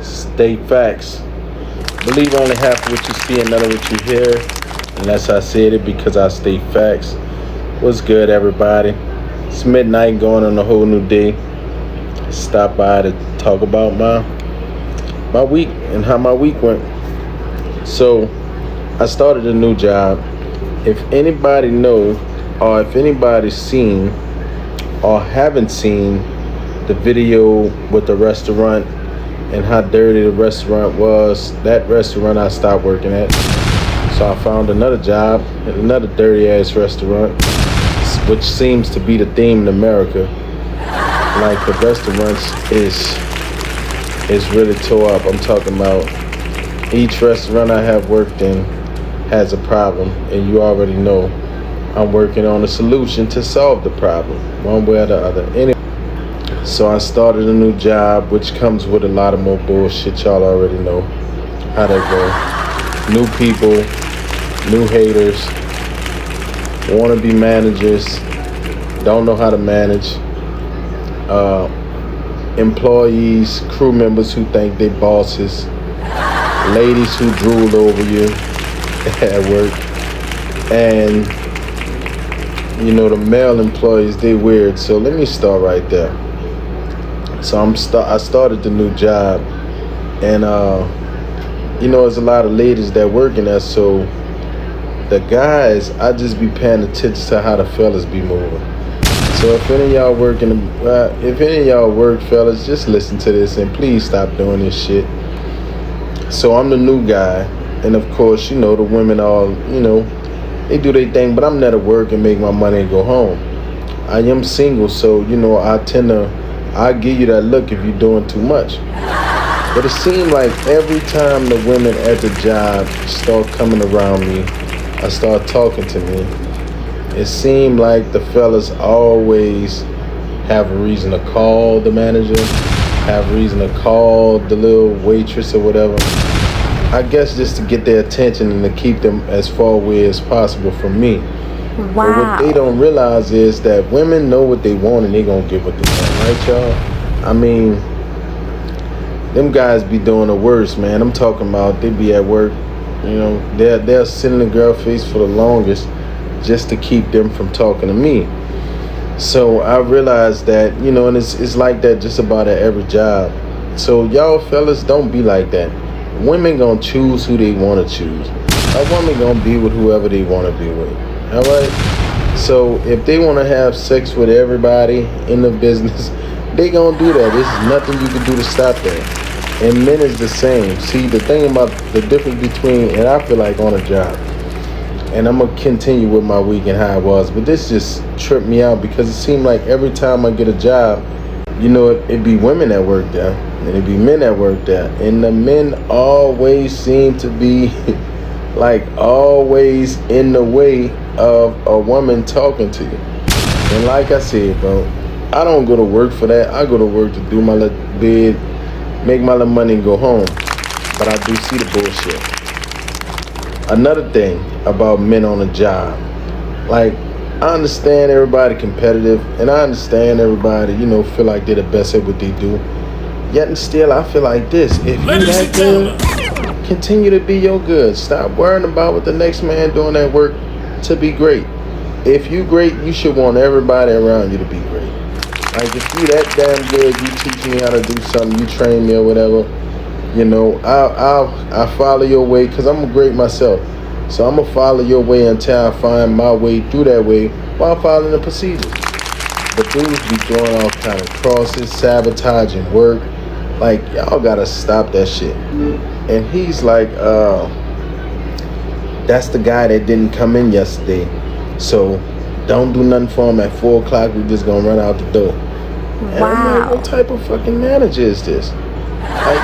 Statefacts. Believe only half of what you see and none of what you hear. Unless I said it because I state facts. What's good, everybody? It's midnight going on a whole new day. Stop by to talk about my week and how my week went. So I started a new job. If anybody know, or if anybody's seen or haven't seen the video with the restaurant and how dirty the restaurant was, that restaurant I stopped working at. So I found another job at another dirty ass restaurant, which seems to be the theme in America. Like the restaurants is really tore up. I'm talking about each restaurant I have worked in has a problem, and you already know I'm working on a solution to solve the problem, one way or the other. Anyway, so I started a new job, which comes with a lot of more bullshit. Y'all already know how that go. New people, new haters, wannabe managers, don't know how to manage, employees, crew members who think they bosses, ladies who drool over you at work, and you know the male employees, they weird. So let me start right there. So I started the new job, and you know, there's a lot of ladies that work in there. So the guys, I just be paying attention to how the fellas be moving. So if any of y'all work, fellas, just listen to this and please stop doing this shit. So I'm the new guy, and of course, you know, the women all, you know, they do their thing, but I'm there to work and make my money and go home. I am single, so you know, I give you that look if you're doing too much. But it seemed like every time the women at the job start coming around me, I start talking to me, it seemed like the fellas always have a reason to call the manager, have a reason to call the little waitress or whatever. I guess just to get their attention and to keep them as far away as possible from me. Wow. But what they don't realize is that women know what they want and they gonna get what they want, right, y'all? I mean, them guys be doing the worst, man. I'm talking about they be at work, you know, they'll sit in the girl face for the longest just to keep them from talking to me. So I realized that, you know, and it's like that just about at every job. So y'all fellas, don't be like that. Women gonna choose who they want to choose. A woman gonna be with whoever they want to be with. All right. So if they want to have sex with everybody in the business, they gonna do that. There's nothing you can do to stop that. And men is the same. See, the thing about the difference between, and I feel like on a job, and I'm gonna continue with my week and how it was, but this just tripped me out because it seemed like every time I get a job, you know, it be women that work there and it be men that work there, and the men always seem to be like always in the way of a woman talking to you. And like I said, bro, I don't go to work for that. I go to work to do my little bid, make my little money and go home. But I do see the bullshit. Another thing about men on a job, like, I understand everybody competitive, and I understand everybody, you know, feel like they're the best at what they do. Yet and still, I feel like this: if you that good, continue to be your good. Stop worrying about what the next man doing at work to be great. If you great, you should want everybody around you to be great. Like, if you that damn good, you teach me how to do something, you train me or whatever, you know, I'll follow your way because I'm great myself. So I'm gonna follow your way until I find my way through that way while following the procedures. But dudes be throwing all kind of crosses, sabotaging work. Like, y'all gotta stop that shit. And he's like, that's the guy that didn't come in yesterday. So don't do nothing for him at 4 o'clock. We just gonna run out the door. And Wow. I'm like, what type of fucking manager is this? Like,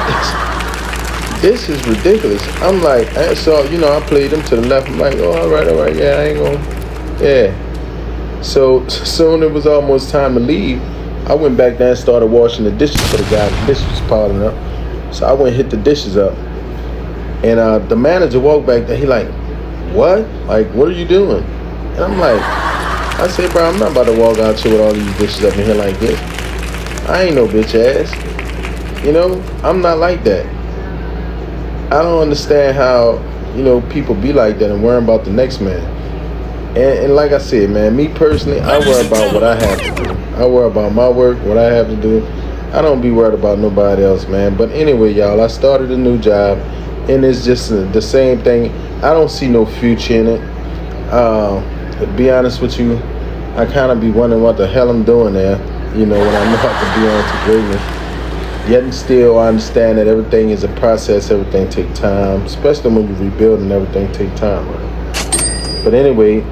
this is ridiculous. I'm like, so, you know, I played them to the left. I'm like, oh, all right, yeah, I ain't gonna, yeah. So soon it was almost time to leave. I went back there and started washing the dishes for the guy. The dishes was piling up. So I went and hit the dishes up. And the manager walked back there. He like, what? Like, what are you doing? And I'm like, I said, bro, I'm not about to walk out here with all these dishes up in here like this. I ain't no bitch ass. You know, I'm not like that. I don't understand how, people be like that and worry about the next man. And like I said, man, me personally, I worry about what I have to do. I worry about my work, what I have to do. I don't be worried about nobody else, man. But anyway, y'all, I started a new job, and it's just the same thing. I don't see no future in it. To be honest with you, I kind of be wondering what the hell I'm doing there, when I know I could be on to greatness. Yet and still, I understand that everything is a process, everything take time, especially when you rebuild and everything take time, right? But anyway,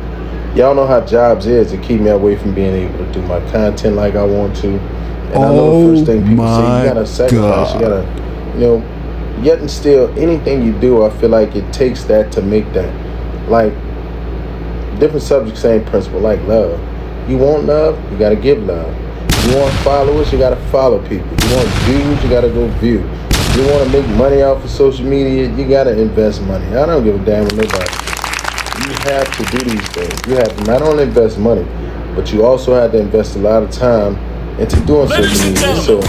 y'all know how jobs is to keep me away from being able to do my content like I want to. And I know the first thing people say, you gotta sacrifice, you gotta, yet and still, anything you do, I feel like it takes that to make that. Like, different subjects, same principle, like love. You want love, you gotta give love. You want followers, you gotta follow people. You want views, you gotta go view. You wanna make money off of social media, you gotta invest money. I don't give a damn with nobody. You have to do these things. You have to not only invest money, but you also have to invest a lot of time into doing social media. So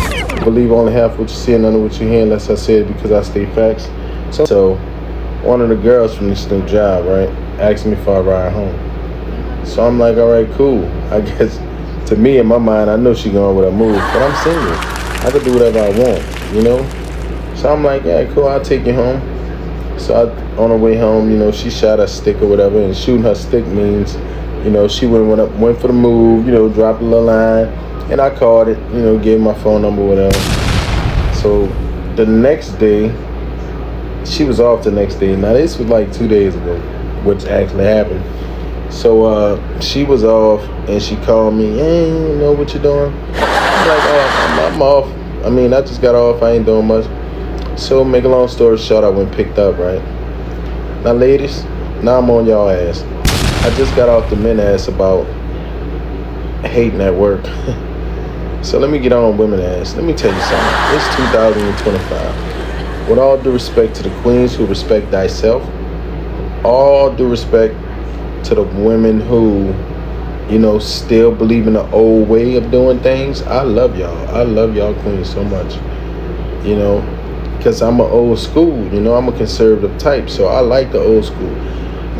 believe only half what you see and none of what you hear, unless I say it because I state facts. So one of the girls from this new job, right, asked me if I ride home. So I'm like, all right, cool. I guess to me in my mind, I know she going with her move, but I'm single. I can do whatever I want, So I'm like, yeah, cool, I'll take you home. So on her way home, she shot a stick or whatever, and shooting her stick means, she went for the move, dropped a little line, and I called it, gave my phone number, whatever. So the next day, she was off the next day. Now this was like 2 days ago, which actually happened. So she was off, and she called me, hey, you know what you doing? I'm like, oh, I'm off. I just got off, I ain't doing much. So make a long story short, I went and picked up, right? Now ladies, now I'm on y'all ass. I just got off the men ass about hating at work. So let me get on women ass. Let me tell you something. It's 2025. With all due respect to the queens who respect thyself, all due respect to the women who, still believe in the old way of doing things. I love y'all. I love y'all queens so much. Because I'm an old school, I'm a conservative type, so I like the old school.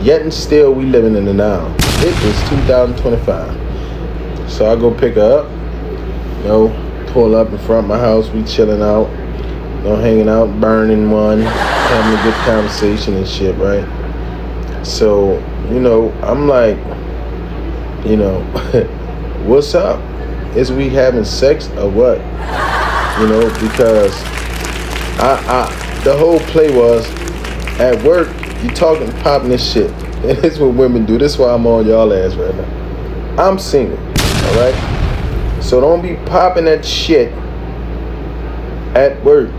Yet and still, we living in the now. It is 2025. So I go pick her up, pull up in front of my house, we chilling out, hanging out, burning one, having a good conversation and shit, right? So, I'm like, what's up? Is we having sex or what? Because the whole play was, at work, you talking, popping this shit. And this is what women do. This is why I'm on y'all ass right now. I'm single, all right? So don't be popping that shit at work.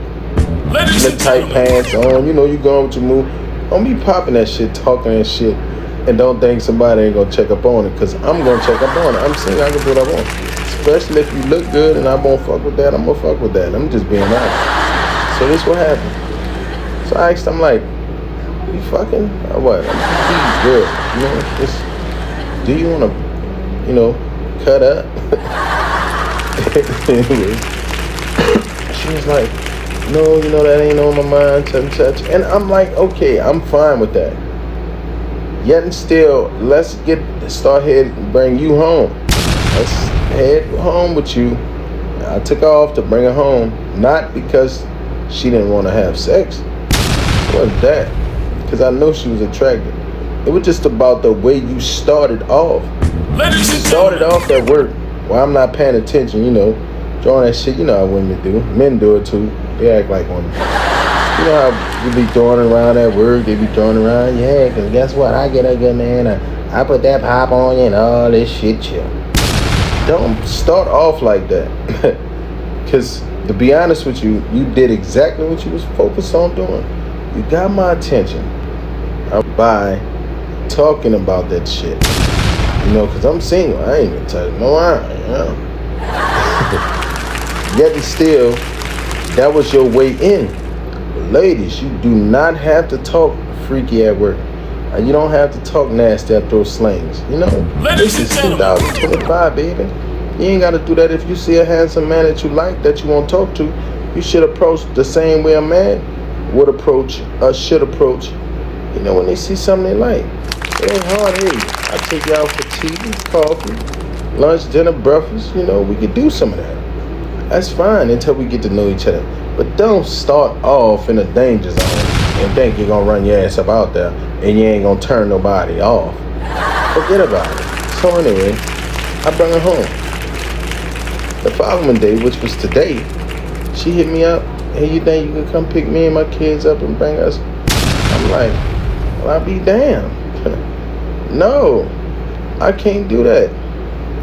The tight pants on, you going with your move. Don't be popping that shit, talking that shit, and don't think somebody ain't gonna check up on it, because I'm gonna check up on it. I'm single, I can do what I want. Especially if you look good and I won't fuck with that, I'm gonna fuck with that. I'm just being honest. So this what happened. So I asked him, like, you fucking or what? I'm just good. Do you wanna, cut up? Anyway, she was like, no, that ain't on my mind, such. And I'm like, okay, I'm fine with that. Yet and still, let's start ahead and bring you home. Let's head home with you. I took her off to bring her home, not because she didn't want to have sex. It wasn't that, because I know she was attractive. It was just about the way you started off. You started off at work. Well, I'm not paying attention, throwing that shit. You know how women do. Men do it too. They act like women. You know how you be throwing around at work, they be throwing around, yeah, because guess what? I get a good man, I put that pop on you and all this shit, Don't start off like that. Because to be honest with you, you did exactly what you was focused on doing. You got my attention by talking about that shit. Because I'm single. I ain't gonna tell you no lie. Yet and still, that was your way in. Ladies, you do not have to talk freaky at work. You don't have to talk nasty at those slings. This is 2025, baby. You ain't got to do that. If you see a handsome man that you like, that you want to talk to, you should approach the same way a man would approach or should approach, when they see something they like. It ain't hard. Hey, I take you out for tea, coffee, lunch, dinner, breakfast. We could do some of that. That's fine until we get to know each other. But don't start off in a danger zone and think you're going to run your ass up out there and you ain't going to turn nobody off. Forget about it. So anyway, I brought her home. The following day, which was today, she hit me up. Hey, you think you could come pick me and my kids up and bring us? I'm like, well, I'll be damned. No, I can't do that.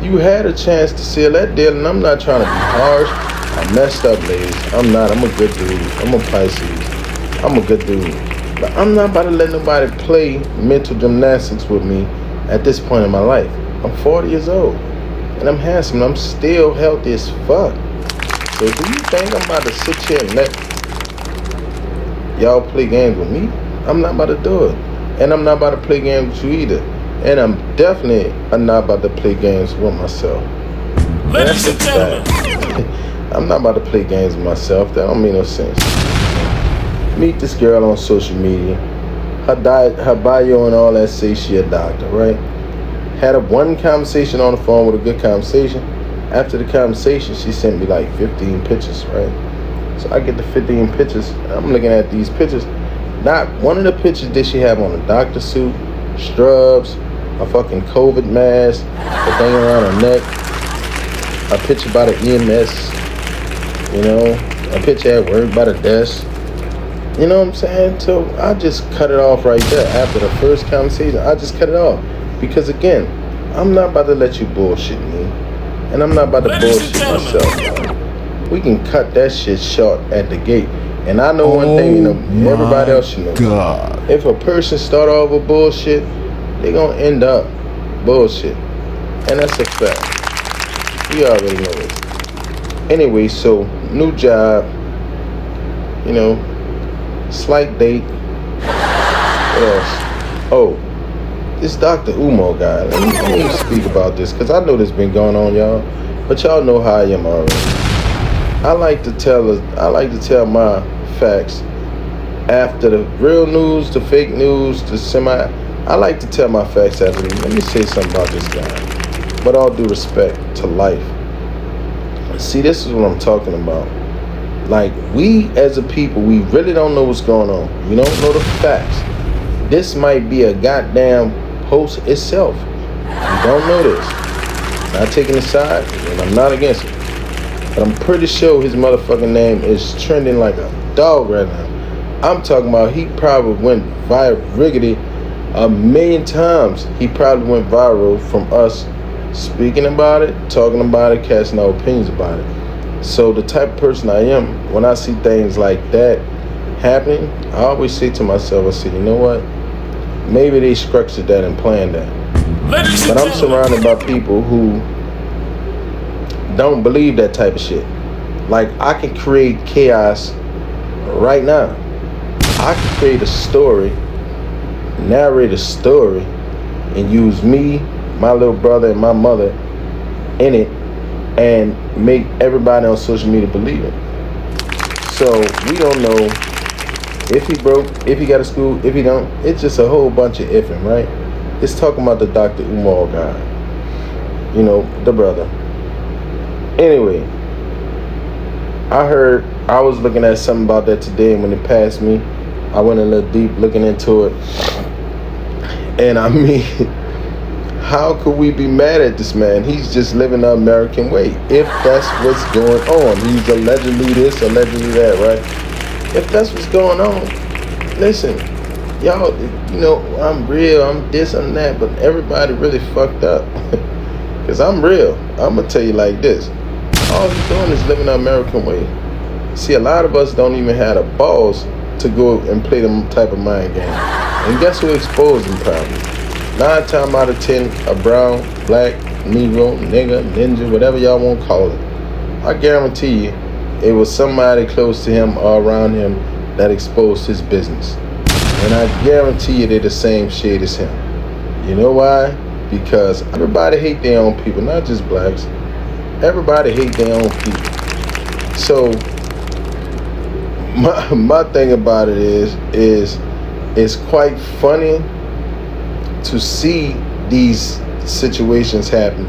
You had a chance to seal that deal, and I'm not trying to be harsh. I messed up, ladies. I'm not. I'm a good dude. I'm a Pisces. I'm a good dude. But I'm not about to let nobody play mental gymnastics with me at this point in my life. I'm 40 years old, and I'm handsome, and I'm still healthy as fuck. So do you think I'm about to sit here and let y'all play games with me? I'm not about to do it. And I'm not about to play games with you either. And I'm definitely not about to play games with myself. Ladies and gentlemen. I'm not about to play games with myself. That don't make no sense. Meet this girl on social media. Her bio and all that say she a doctor, right? Had one conversation on the phone with a good conversation. After the conversation, she sent me like 15 pictures, right? So I get the 15 pictures. I'm looking at these pictures. Not one of the pictures did she have on a doctor suit, strubs, a fucking COVID mask, the thing around her neck, a picture by the EMS, a picture at work by the desk. You know what I'm saying? So I just cut it off right there. After the first conversation, I just cut it off. Because again, I'm not about to let you bullshit me. And I'm not about to bullshit myself. We can cut that shit short at the gate. And I know one thing, everybody else should know. God. If a person start off with bullshit, they're going to end up bullshit. And that's a fact. We already know it. Anyway, so new job, slight date. What else? Oh, this Dr. Umar guy. Let me speak about this because I know this been going on, y'all. But y'all know how I am already. I like to tell my facts after the real news, the fake news, the I like to tell my facts after this. Let me say something about this guy. But all due respect to life. See, this is what I'm talking about. Like, we as a people, we really don't know what's going on. We don't know the facts. This might be a goddamn post itself. We don't know this. Not taking a side, and I'm not against it. But I'm pretty sure his motherfucking name is trending like a dog right now. I'm talking about he probably went riggedy 1,000,000 times. He probably went viral from us speaking about it, talking about it, casting our opinions about it. So the type of person I am, when I see things like that happening, I always say to myself, I say, you know what? Maybe they structured that and planned that. But I'm surrounded by people who don't believe that type of shit. Like, I can create chaos right now. I can create a story, narrate a story, and use me, my little brother, and my mother in it, and make everybody on social media believe it. So we don't know if he broke, if he got a school, if he don't. It's just a whole bunch of ifing, right? It's talking about the Dr. Umar guy, the brother. Anyway, I was looking at something about that today, and when it passed me, I went a little deep looking into it. And I mean, how could we be mad at this man? He's just living the American way. If that's what's going on. He's allegedly this, allegedly that, right? If that's what's going on, listen, y'all, I'm real, I'm this, I'm that, but everybody really fucked up. Because I'm real. I'm going to tell you like this. All he's doing is living the American way. See, a lot of us don't even have the balls to go and play them type of mind game. And guess who exposed them probably? 9 times out of 10, a brown, black, Negro, nigga, ninja, whatever y'all want to call it. I guarantee you, it was somebody close to him or around him that exposed his business. And I guarantee you they're the same shade as him. You know why? Because everybody hate their own people, not just blacks. Everybody hate their own people. So my thing about it is it's quite funny to see these situations happen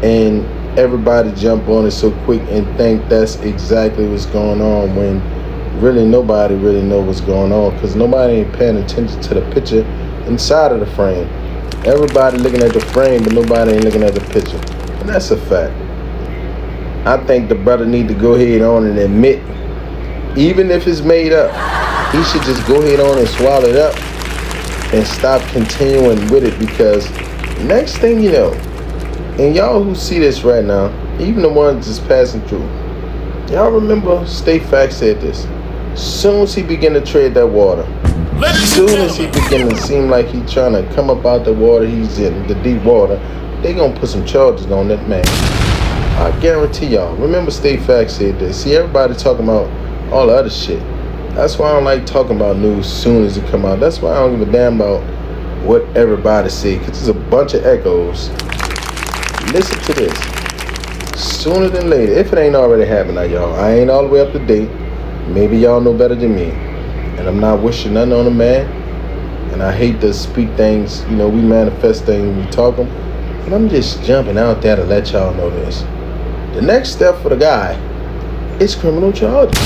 and everybody jump on it so quick and think that's exactly what's going on when really nobody really know what's going on, because nobody ain't paying attention to the picture inside of the frame. Everybody looking at the frame, but nobody ain't looking at the picture, and that's a fact. I think the brother need to go ahead on and admit, even if it's made up, he should just go ahead on and swallow it up and stop continuing with it, because next thing you know, and y'all who see this right now, even the ones just passing through, y'all remember Statefacts said this: soon as he begin to tread that water, soon as he begin to seem like he trying to come up out the water he's in, the deep water, they gonna put some charges on that man. I guarantee y'all. Remember Statefacts said this. See, everybody talking about all the other shit. That's why I don't like talking about news soon as it come out. That's why I don't give a damn about what everybody say, because there's a bunch of echoes. Listen to this. Sooner than later, if it ain't already happened now, y'all. I ain't all the way up to date. Maybe y'all know better than me. And I'm not wishing nothing on a man. And I hate to speak things, we manifest things when we talk them. But I'm just jumping out there to let y'all know this. The next step for the guy is criminal charges.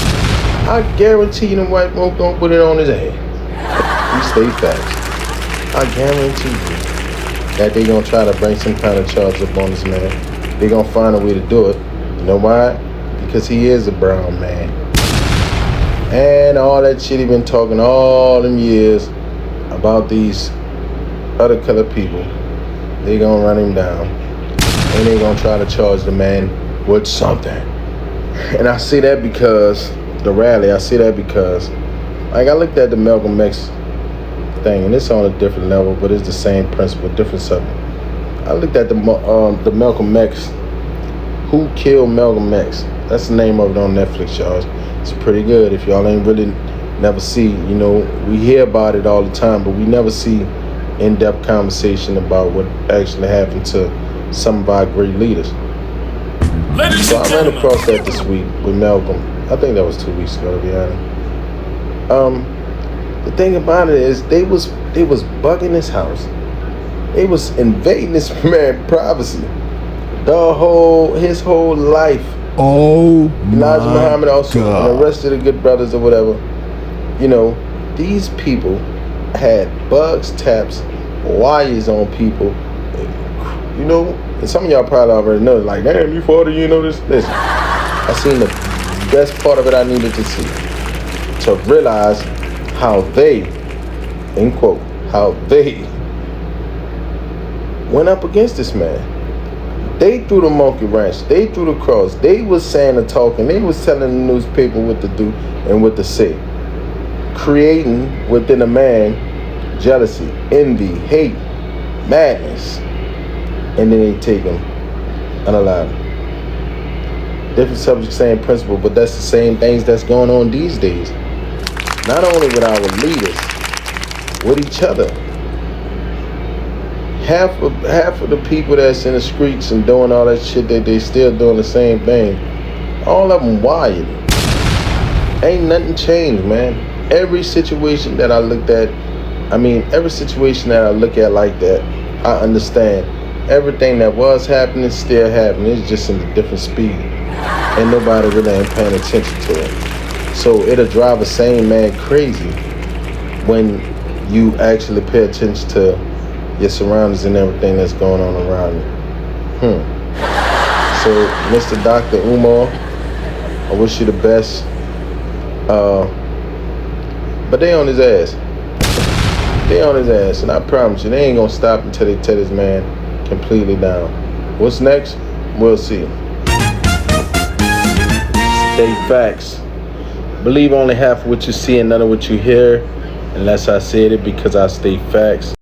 I guarantee you the white folk don't put it on his head. We stay facts. I guarantee you that they gonna try to bring some kind of charge up on this man. They gonna find a way to do it. You know why? Because he is a brown man. And all that shit he been talking all them years about these other colored people, they gonna run him down. And they gonna try to charge the man with something. And I see that because like, I looked at the Malcolm X thing, and it's on a different level, but it's the same principle, different subject. I looked at the Malcolm X, Who Killed Malcolm X. That's the name of it on Netflix, y'all. It's pretty good. If y'all ain't really never see, we hear about it all the time, but we never see in-depth conversation about what actually happened to some of our great leaders. So I ran across that this week with Malcolm. I think that was 2 weeks ago, to be honest. The thing about it is they was bugging his house. They was invading this man's privacy. His whole life. Oh, Elijah Muhammad also, God. And the rest of the good brothers or whatever. These people had bugs, taps, wires on people. And some of y'all probably already know, like, damn, you 40, this. Listen, I seen the best part of it I needed to see, to realize how they, end quote, how they went up against this man. They threw the monkey wrench. They threw the cross. They was saying and talking. They was telling the newspaper what to do and what to say. Creating within a man jealousy, envy, hate, madness. And then they take him unalive. Different subject, same principle, but that's the same things that's going on these days. Not only with our leaders, with each other. Half of the people that's in the streets and doing all that shit, that they still doing the same thing. All of them wired. Ain't nothing changed, man. Every situation that I look at like that, I understand. Everything that was happening still happening. It's just in a different speed. And nobody really ain't paying attention to it. So it'll drive a sane man crazy when you actually pay attention to your surroundings and everything that's going on around you. So, Mr. Dr. Umar, I wish you the best. But they on his ass. They on his ass, and I promise you, they ain't gonna stop until they tear this man completely down. What's next? We'll see. Statefacts. Believe only half of what you see and none of what you hear, unless I said it, because I state facts.